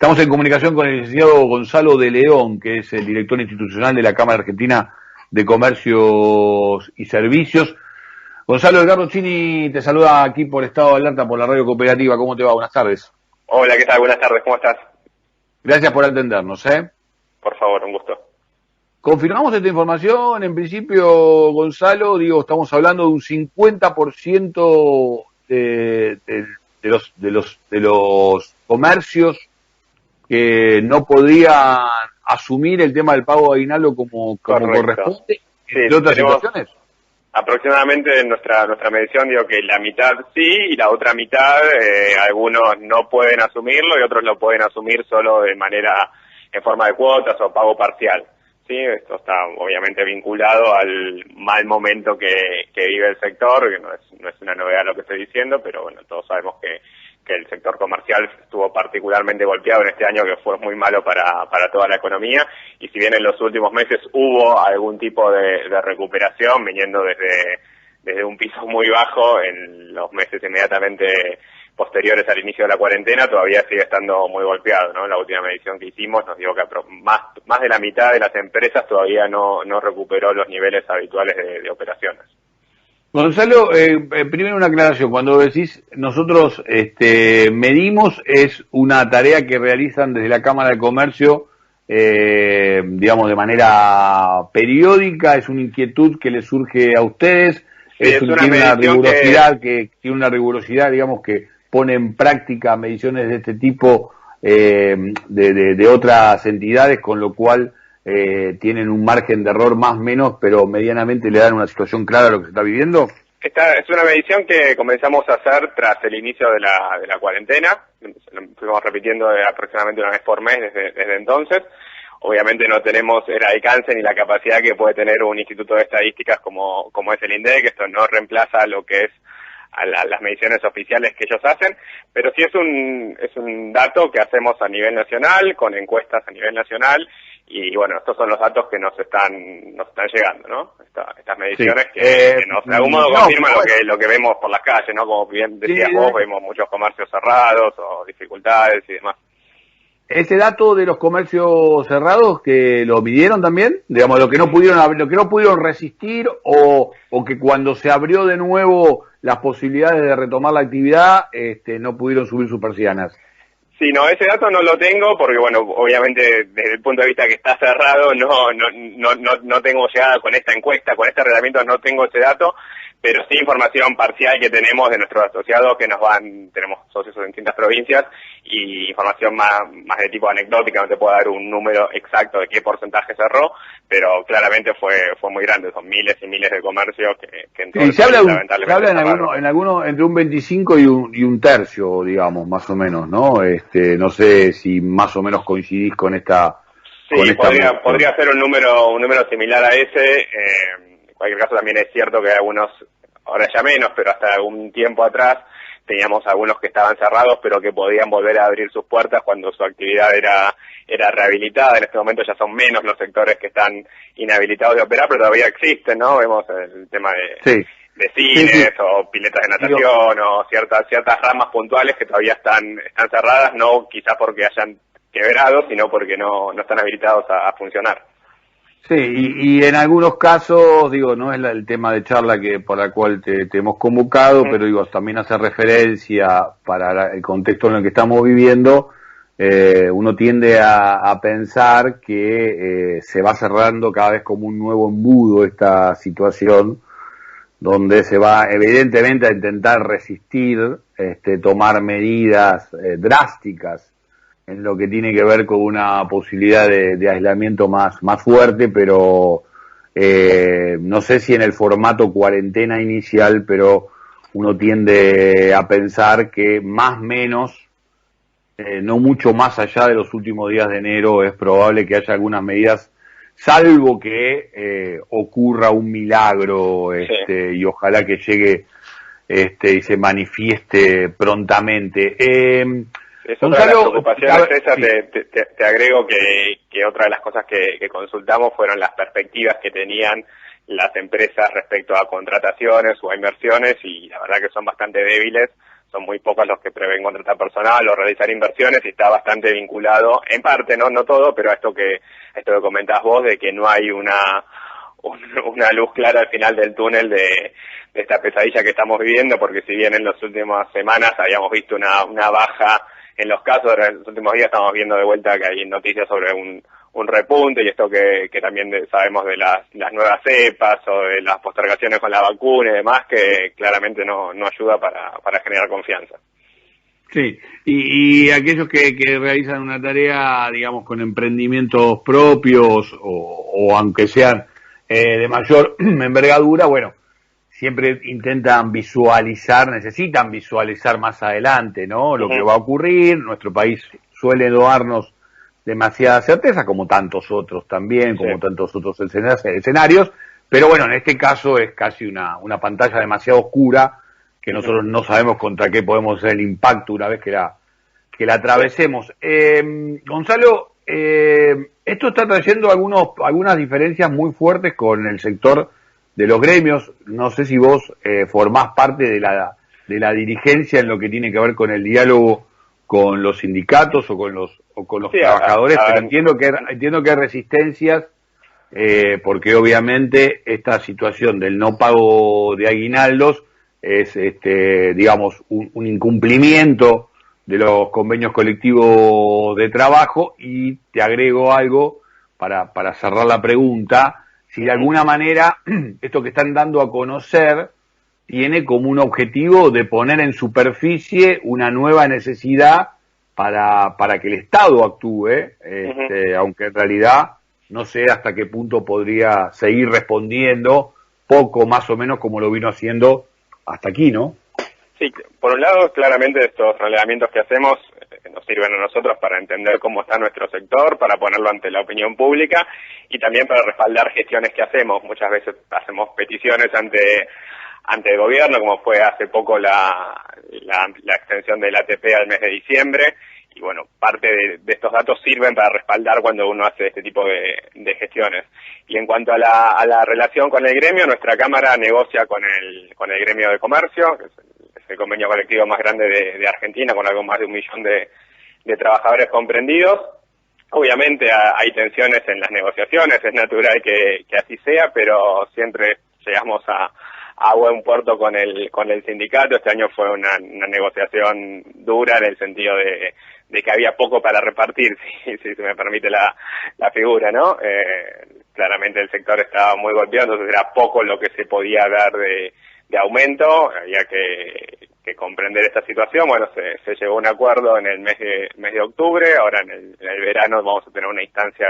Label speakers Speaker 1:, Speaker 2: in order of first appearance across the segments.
Speaker 1: Estamos en comunicación con el licenciado Gonzalo de León, que es el director institucional de la Cámara Argentina de Comercios y Servicios. Gonzalo, Edgardo Chini te saluda aquí por Estado de Alerta, por la Radio Cooperativa. ¿Cómo te va? Buenas tardes.
Speaker 2: Hola, ¿qué tal? Buenas tardes, ¿cómo estás?
Speaker 1: Gracias por atendernos,
Speaker 2: Por favor, un gusto.
Speaker 1: Confirmamos esta información. En principio, Gonzalo, estamos hablando de un 50% de los comercios que no podían asumir el tema del pago de aguinaldo como corresponde, entre otras situaciones.
Speaker 2: Aproximadamente en nuestra medición digo que la mitad sí y la otra mitad algunos no pueden asumirlo y otros lo pueden asumir solo de manera en forma de cuotas o pago parcial. Sí, esto está obviamente vinculado al mal momento que vive el sector, que no es una novedad lo que estoy diciendo, pero bueno, todos sabemos que el sector comercial estuvo particularmente golpeado en este año, que fue muy malo para toda la economía, y si bien en los últimos meses hubo algún tipo de recuperación, viniendo desde un piso muy bajo en los meses inmediatamente posteriores al inicio de la cuarentena, todavía sigue estando muy golpeado, ¿no? La última medición que hicimos nos dijo que más de la mitad de las empresas todavía no recuperó los niveles habituales de operaciones.
Speaker 1: Gonzalo, primero una aclaración. Cuando decís nosotros medimos, es una tarea que realizan desde la Cámara de Comercio, digamos, de manera periódica. Es una inquietud que les surge a ustedes.
Speaker 2: Sí,
Speaker 1: tiene una rigurosidad que tiene una rigurosidad, digamos, que pone en práctica mediciones de este tipo de otras entidades, con lo cual tienen un margen de error más o menos, pero medianamente le dan una situación clara a lo que se está viviendo.
Speaker 2: Esta es una medición que comenzamos a hacer tras el inicio de la cuarentena. Fuimos repitiendo aproximadamente una vez por mes desde entonces. Obviamente no tenemos el alcance ni la capacidad que puede tener un instituto de estadísticas como es el INDEC. Esto no reemplaza lo que es a las mediciones oficiales que ellos hacen, pero sí es un dato que hacemos a nivel nacional, con encuestas a nivel nacional, y bueno, estos son los datos que nos están llegando, ¿no? Estas mediciones sí, que nos de algún modo confirman lo que vemos por las calles, ¿no? Como bien decías vos, vemos muchos comercios cerrados o dificultades y demás.
Speaker 1: Ese dato de los comercios cerrados, que lo midieron también, digamos, lo que no pudieron resistir, o que cuando se abrió de nuevo las posibilidades de retomar la actividad, no pudieron subir sus persianas.
Speaker 2: Sí, no, ese dato no lo tengo porque, bueno, obviamente desde el punto de vista que está cerrado no tengo llegada con esta encuesta, con este reglamento no tengo ese dato, pero sí información parcial que tenemos de nuestros asociados tenemos socios en distintas provincias y información más de tipo anecdótica, no te puedo dar un número exacto de qué porcentaje cerró, pero claramente fue muy grande, son miles y miles de comercios que en todo
Speaker 1: se habla en algunos entre un 25 y un tercio, digamos, más o menos, ¿no? No sé si más o menos coincidís con esta.
Speaker 2: Sí, podría ser un número similar a ese. En cualquier caso también es cierto que hay algunos, ahora ya menos, pero hasta algún tiempo atrás teníamos algunos que estaban cerrados pero que podían volver a abrir sus puertas cuando su actividad era rehabilitada. En este momento ya son menos los sectores que están inhabilitados de operar, pero todavía existen, ¿no? Vemos el tema de cines o piletas de natación o ciertas ramas puntuales que todavía están cerradas, no quizás porque hayan quebrado, sino porque no están habilitados a funcionar.
Speaker 1: Sí, y en algunos casos, no es el tema de charla por la cual te hemos convocado, pero también hace referencia para el contexto en el que estamos viviendo. Uno tiende a pensar que se va cerrando cada vez como un nuevo embudo esta situación, donde se va evidentemente a intentar resistir, tomar medidas drásticas en lo que tiene que ver con una posibilidad de aislamiento más fuerte, pero no sé si en el formato cuarentena inicial, pero uno tiende a pensar que más o menos, no mucho más allá de los últimos días de enero, es probable que haya algunas medidas, salvo que ocurra un milagro, y ojalá que llegue y se manifieste prontamente.
Speaker 2: Es otra de las preocupaciones, César, te agrego que otra de las cosas que consultamos fueron las perspectivas que tenían las empresas respecto a contrataciones o a inversiones, y la verdad que son bastante débiles, son muy pocos los que prevén contratar personal o realizar inversiones y está bastante vinculado, en parte, no todo, pero a esto que comentás vos, de que no hay una luz clara al final del túnel de esta pesadilla que estamos viviendo, porque si bien en las últimas semanas habíamos visto una baja en los casos, en los últimos días estamos viendo de vuelta que hay noticias sobre un repunte, y esto que también sabemos de las nuevas cepas o de las postergaciones con la vacuna y demás, que claramente no ayuda para generar confianza.
Speaker 1: Sí, y aquellos que realizan una tarea, digamos, con emprendimientos propios o aunque sean de mayor envergadura, bueno, siempre necesitan visualizar más adelante, ¿no? Lo que va a ocurrir. Nuestro país suele darnos demasiada certeza, como tantos otros también, como tantos otros escenarios, pero bueno, en este caso es casi una pantalla demasiado oscura, que nosotros no sabemos contra qué podemos hacer el impacto una vez que la atravesemos. Gonzalo, esto está trayendo algunas diferencias muy fuertes con el sector de los gremios. No sé si vos formás parte de la dirigencia en lo que tiene que ver con el diálogo con los sindicatos o con los trabajadores, pero entiendo que hay resistencias, porque obviamente esta situación del no pago de aguinaldos es, digamos, un incumplimiento de los convenios colectivos de trabajo. Y te agrego algo para cerrar la pregunta: si de alguna manera esto que están dando a conocer tiene como un objetivo de poner en superficie una nueva necesidad para que el Estado actúe, aunque en realidad no sé hasta qué punto podría seguir respondiendo, poco más o menos como lo vino haciendo hasta aquí, ¿no?
Speaker 2: Sí, por un lado, claramente estos relevamientos que hacemos nos sirven a nosotros para entender cómo está nuestro sector, para ponerlo ante la opinión pública y también para respaldar gestiones que hacemos. Muchas veces hacemos peticiones ante el gobierno, como fue hace poco la extensión del ATP al mes de diciembre, y bueno, parte de estos datos sirven para respaldar cuando uno hace este tipo de gestiones. Y en cuanto a la relación con el gremio, nuestra Cámara negocia con el gremio de comercio, que es el convenio colectivo más grande de Argentina, con algo más de 1 millón de trabajadores comprendidos. Obviamente hay tensiones en las negociaciones, es natural que así sea, pero siempre llegamos a buen puerto con el sindicato. Este año fue una negociación dura en el sentido de que había poco para repartir, si se me permite la figura, ¿no? Claramente el sector estaba muy golpeado, entonces era poco lo que se podía dar de aumento. Había que comprender esta situación. Bueno, se llegó a un acuerdo en el mes de octubre. Ahora en el verano vamos a tener una instancia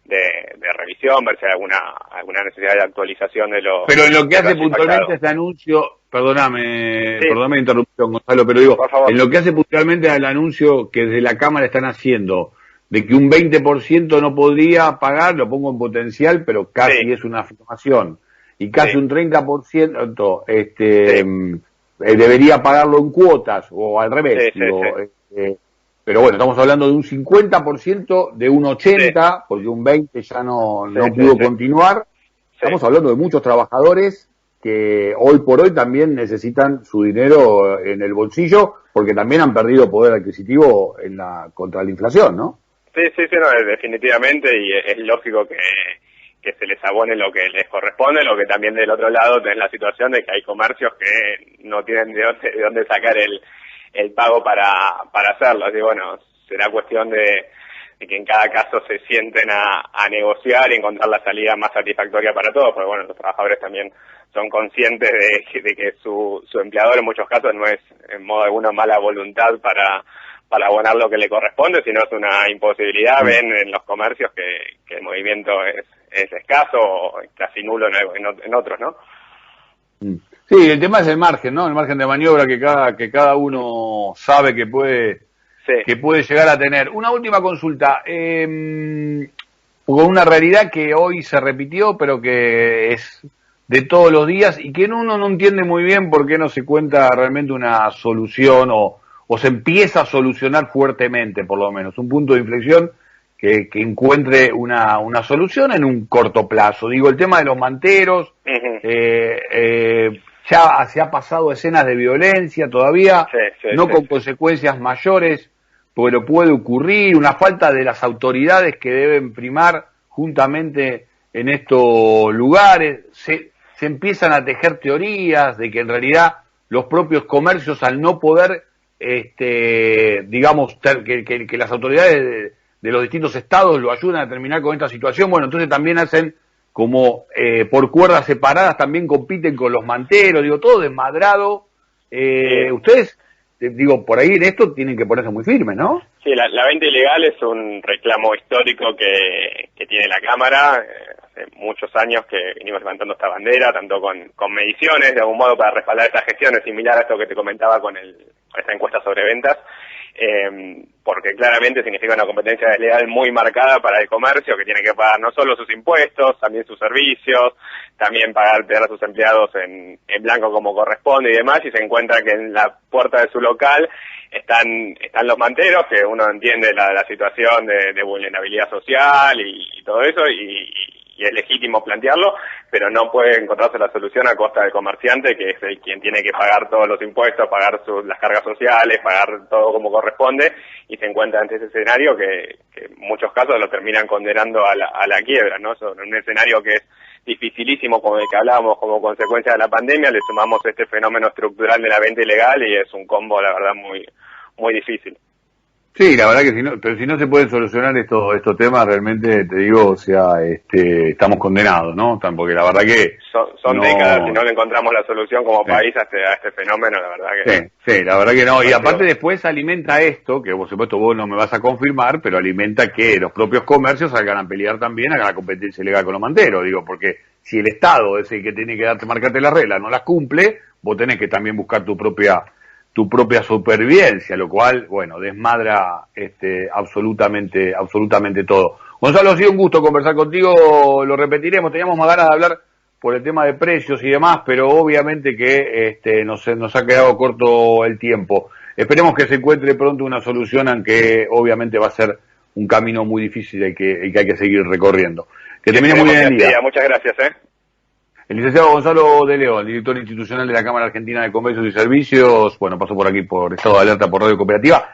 Speaker 2: de revisión, ver si hay alguna necesidad de actualización de los...
Speaker 1: Pero en lo que hace puntualmente este anuncio, perdóname la interrupción, Gonzalo, pero digo, en lo que hace puntualmente al anuncio que desde la Cámara están haciendo, de que un 20% no podría pagar, lo pongo en potencial, pero casi es una afirmación, y casi un 30% debería pagarlo en cuotas, o al revés, pero bueno, estamos hablando de un 50%, de un 80%, porque un 20% ya no pudo continuar. Estamos hablando de muchos trabajadores que hoy por hoy también necesitan su dinero en el bolsillo, porque también han perdido poder adquisitivo contra la inflación, ¿no?
Speaker 2: Sí, no, definitivamente, y es lógico que se les abone lo que les corresponde, lo que también del otro lado tenés la situación de que hay comercios que no tienen de dónde sacar el pago para hacerlo. Así bueno, será cuestión de que en cada caso se sienten a negociar y encontrar la salida más satisfactoria para todos, porque bueno, los trabajadores también son conscientes de que su empleador en muchos casos no es en modo alguna mala voluntad para abonar lo que le corresponde, sino es una imposibilidad. Ven en los comercios que el movimiento es escaso o casi nulo en otros, ¿no?
Speaker 1: Sí, el tema es el margen, ¿no? El margen de maniobra que cada uno sabe que puede llegar a tener. Una última consulta, con una realidad que hoy se repitió, pero que es de todos los días y que uno no entiende muy bien por qué no se cuenta realmente una solución o se empieza a solucionar fuertemente, por lo menos, un punto de inflexión que encuentre una solución en un corto plazo. Digo, el tema de los manteros, ya se ha pasado escenas de violencia todavía, no
Speaker 2: sí.
Speaker 1: con consecuencias mayores, pero puede ocurrir una falta de las autoridades que deben primar juntamente en estos lugares, se empiezan a tejer teorías de que en realidad los propios comercios, al no poder, digamos, que las autoridades de los distintos estados lo ayudan a terminar con esta situación, bueno, entonces también hacen como por cuerdas separadas, también compiten con los manteros, digo, todo desmadrado. Ustedes, digo, por ahí en esto tienen que ponerse muy firmes, ¿no?
Speaker 2: Sí, la venta ilegal es un reclamo histórico que tiene la Cámara. Hace muchos años que venimos levantando esta bandera, tanto con mediciones, de algún modo, para respaldar estas gestiones, similar a esto que te comentaba con esta encuesta sobre ventas, porque claramente significa una competencia desleal muy marcada para el comercio, que tiene que pagar no solo sus impuestos, también sus servicios, también pagar a sus empleados en blanco como corresponde y demás, y se encuentra que en la puerta de su local están los manteros, que uno entiende la situación de vulnerabilidad social y todo eso, y es legítimo plantearlo, pero no puede encontrarse la solución a costa del comerciante, que es el quien tiene que pagar todos los impuestos, pagar las cargas sociales, pagar todo como corresponde, y se encuentra ante ese escenario que en muchos casos lo terminan condenando a la quiebra, ¿no? Sobre un escenario que es dificilísimo, como el que hablábamos, como consecuencia de la pandemia, le sumamos este fenómeno estructural de la venta ilegal y es un combo, la verdad, muy muy difícil.
Speaker 1: Sí, la verdad que pero si no se pueden solucionar estos temas, realmente te digo, o sea, estamos condenados, ¿no? Porque la verdad que
Speaker 2: son
Speaker 1: no...
Speaker 2: décadas y no le encontramos la solución como país a este fenómeno, la verdad que
Speaker 1: sí, la verdad que no. Y aparte después alimenta esto, que por supuesto vos no me vas a confirmar, pero alimenta que los propios comercios salgan a pelear también, hagan la competencia ilegal con los manteros, digo, porque si el Estado es el que tiene que marcarte las reglas, no las cumple, vos tenés que también buscar tu propia supervivencia, lo cual, bueno, desmadra absolutamente todo. Gonzalo, ha sido un gusto conversar contigo, lo repetiremos, teníamos más ganas de hablar por el tema de precios y demás, pero obviamente que nos ha quedado corto el tiempo. Esperemos que se encuentre pronto una solución, aunque obviamente va a ser un camino muy difícil el que hay que seguir recorriendo. Que termine muy bien el día.
Speaker 2: Muchas gracias,
Speaker 1: El licenciado Gonzalo de León, director institucional de la Cámara Argentina de Comercios y Servicios, bueno, pasó por aquí por Estado de Alerta por Radio Cooperativa.